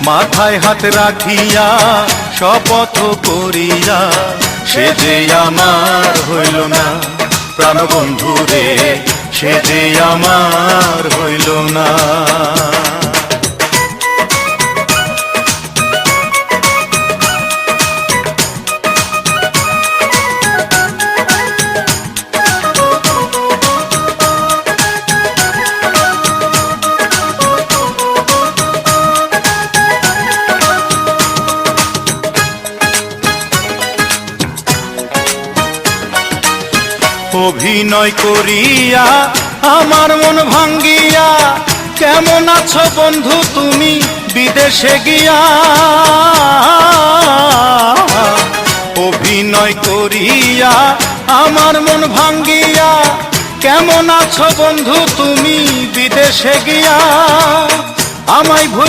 মাথায় হাত রাখিয়া শপথ করিয়া সে যে আমার হইল না, প্রাণবন্ধু রে সে যে আমার হইল না। অভিনয় করিয়া আমার মন ভাঙ্গিয়া কেমন আছো বন্ধু তুমি বিদেশে গিয়া। অভিনয় করিয়া আমার মন ভাঙ্গিয়া কেমন আছো বন্ধু তুমি বিদেশে গিয়া। আমায়